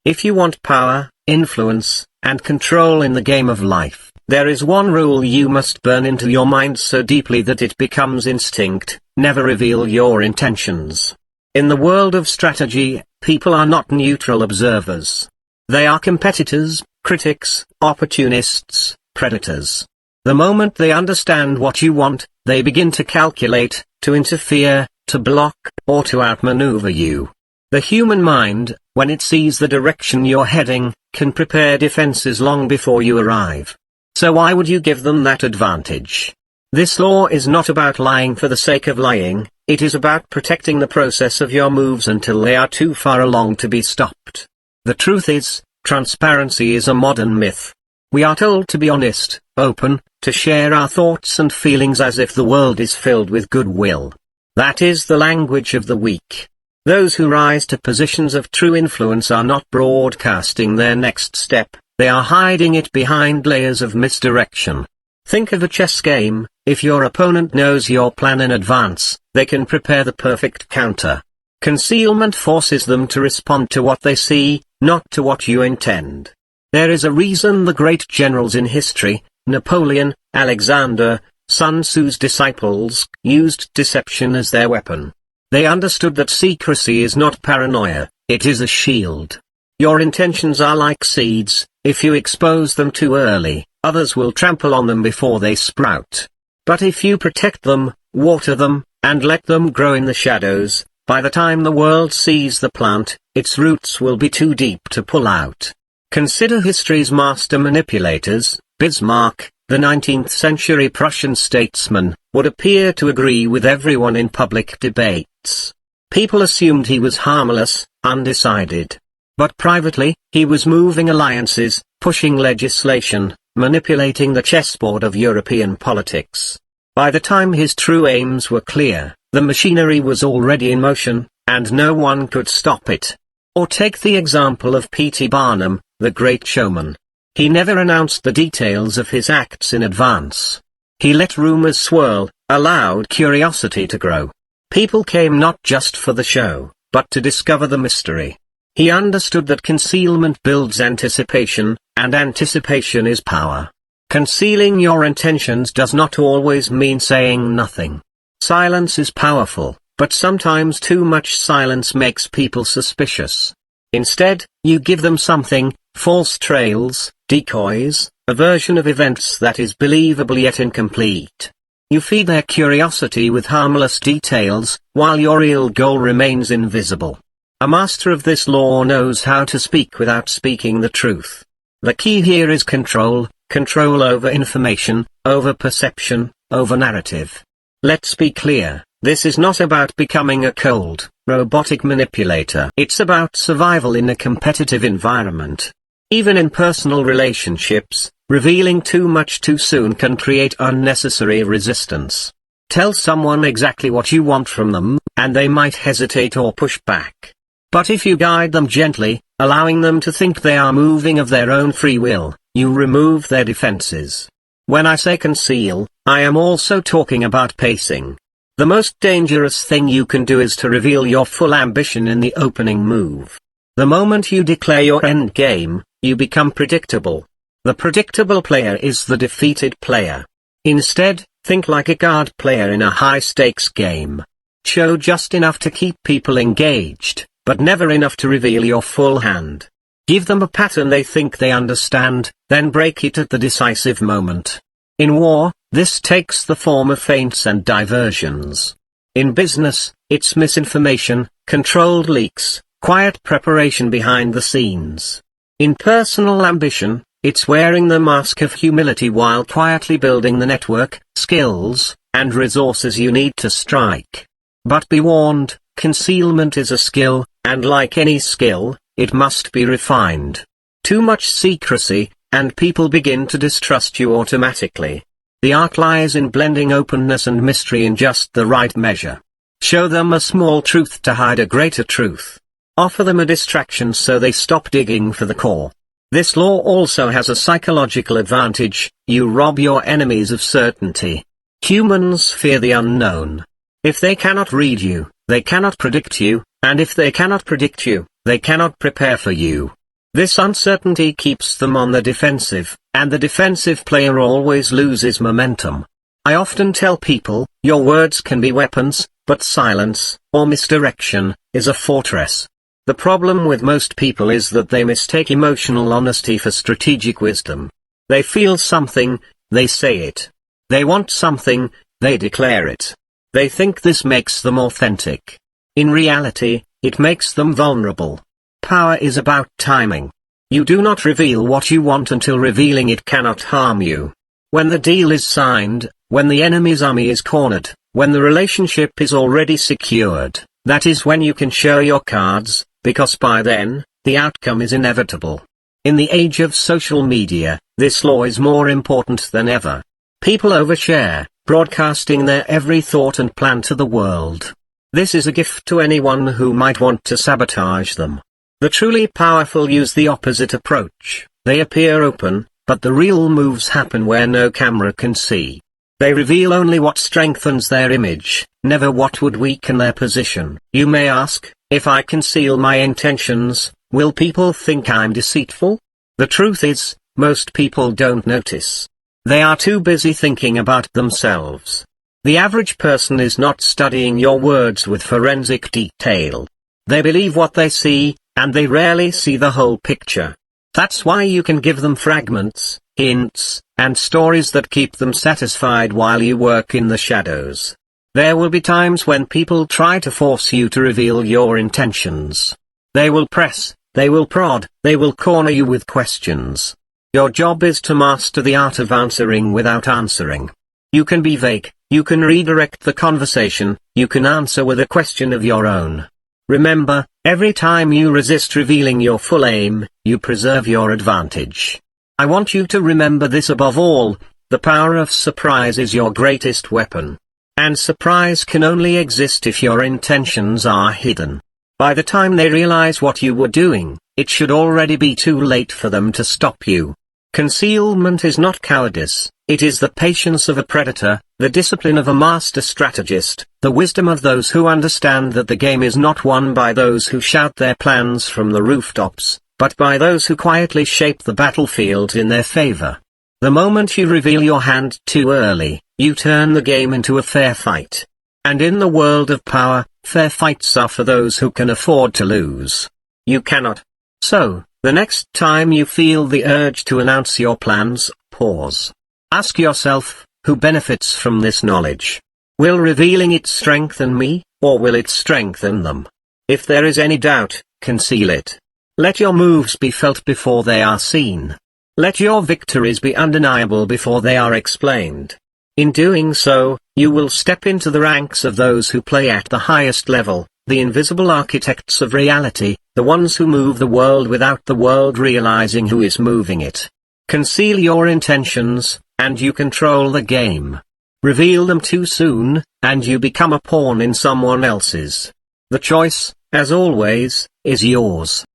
If you want power, influence, and control in the game of life, there is one rule you must burn into your mind so deeply that it becomes instinct: never reveal your intentions. In the world of strategy, people are not neutral observers. They are competitors, critics, opportunists, predators. The moment they understand what you want, they begin to calculate, to interfere, to block, or to outmaneuver you. The human mind, when it sees the direction you're heading, can prepare defenses long before you arrive. So why would you give them that advantage? This law is not about lying for the sake of lying, it is about protecting the process of your moves until they are too far along to be stopped. The truth is, transparency is a modern myth. We are told to be honest, open, to share our thoughts and feelings as if the world is filled with goodwill. That is the language of the weak. Those who rise to positions of true influence are not broadcasting their next step, they are hiding it behind layers of misdirection. Think of a chess game: if your opponent knows your plan in advance, they can prepare the perfect counter. Concealment forces them to respond to what they see, not to what you intend. There is a reason the great generals in history, Napoleon, Alexander, Sun Tzu's disciples, used deception as their weapon. They understood that secrecy is not paranoia, it is a shield. Your intentions are like seeds: if you expose them too early, others will trample on them before they sprout. But if you protect them, water them, and let them grow in the shadows, by the time the world sees the plant, its roots will be too deep to pull out. Consider history's master manipulators. Bismarck, the 19th century Prussian statesman, would appear to agree with everyone in public debates. People assumed he was harmless, undecided. But privately, he was moving alliances, pushing legislation, manipulating the chessboard of European politics. By the time his true aims were clear, the machinery was already in motion, and no one could stop it. Or take the example of P.T. Barnum, the great showman. He never announced the details of his acts in advance. He let rumors swirl, allowed curiosity to grow. People came not just for the show, but to discover the mystery. He understood that concealment builds anticipation, and anticipation is power. Concealing your intentions does not always mean saying nothing. Silence is powerful, but sometimes too much silence makes people suspicious. Instead, you give them something: false trails, decoys, a version of events that is believable yet incomplete. You feed their curiosity with harmless details, while your real goal remains invisible. A master of this law knows how to speak without speaking the truth. The key here is control: control over information, over perception, over narrative. Let's be clear, this is not about becoming a cold, robotic manipulator. It's about survival in a competitive environment. Even in personal relationships, revealing too much too soon can create unnecessary resistance. Tell someone exactly what you want from them, and they might hesitate or push back. But if you guide them gently, allowing them to think they are moving of their own free will, you remove their defenses. When I say conceal, I am also talking about pacing. The most dangerous thing you can do is to reveal your full ambition in the opening move. The moment you declare your end game, you become predictable. The predictable player is the defeated player. Instead, think like a card player in a high-stakes game. Show just enough to keep people engaged, but never enough to reveal your full hand. Give them a pattern they think they understand, then break it at the decisive moment. In war, this takes the form of feints and diversions. In business, it's misinformation, controlled leaks, quiet preparation behind the scenes. In personal ambition, it's wearing the mask of humility while quietly building the network, skills, and resources you need to strike. But be warned, concealment is a skill, and like any skill, it must be refined. Too much secrecy, and people begin to distrust you automatically. The art lies in blending openness and mystery in just the right measure. Show them a small truth to hide a greater truth. Offer them a distraction so they stop digging for the core. This law also has a psychological advantage: you rob your enemies of certainty. Humans fear the unknown. If they cannot read you, they cannot predict you, and if they cannot predict you, they cannot prepare for you. This uncertainty keeps them on the defensive, and the defensive player always loses momentum. I often tell people, your words can be weapons, but silence, or misdirection, is a fortress. The problem with most people is that they mistake emotional honesty for strategic wisdom. They feel something, they say it. They want something, they declare it. They think this makes them authentic. In reality, it makes them vulnerable. Power is about timing. You do not reveal what you want until revealing it cannot harm you. When the deal is signed, when the enemy's army is cornered, when the relationship is already secured, that is when you can show your cards, because by then, the outcome is inevitable. In the age of social media, this law is more important than ever. People overshare, broadcasting their every thought and plan to the world. This is a gift to anyone who might want to sabotage them. The truly powerful use the opposite approach. They appear open, but the real moves happen where no camera can see. They reveal only what strengthens their image, never what would weaken their position. You may ask, if I conceal my intentions, will people think I'm deceitful? The truth is, most people don't notice. They are too busy thinking about themselves. The average person is not studying your words with forensic detail. They believe what they see, and they rarely see the whole picture. That's why you can give them fragments, hints, and stories that keep them satisfied while you work in the shadows. There will be times when people try to force you to reveal your intentions. They will press, they will prod, they will corner you with questions. Your job is to master the art of answering without answering. You can be vague, you can redirect the conversation, you can answer with a question of your own. Remember, every time you resist revealing your full aim, you preserve your advantage. I want you to remember this above all, the power of surprise is your greatest weapon. And surprise can only exist if your intentions are hidden. By the time they realize what you were doing, it should already be too late for them to stop you. Concealment is not cowardice, it is the patience of a predator, the discipline of a master strategist, the wisdom of those who understand that the game is not won by those who shout their plans from the rooftops, but by those who quietly shape the battlefield in their favor. The moment you reveal your hand too early, you turn the game into a fair fight. And in the world of power, fair fights are for those who can afford to lose. You cannot. So, the next time you feel the urge to announce your plans, pause. Ask yourself, who benefits from this knowledge? Will revealing it strengthen me, or will it strengthen them? If there is any doubt, conceal it. Let your moves be felt before they are seen. Let your victories be undeniable before they are explained. In doing so, you will step into the ranks of those who play at the highest level, the invisible architects of reality, the ones who move the world without the world realizing who is moving it. Conceal your intentions, and you control the game. Reveal them too soon, and you become a pawn in someone else's. The choice, as always, is yours.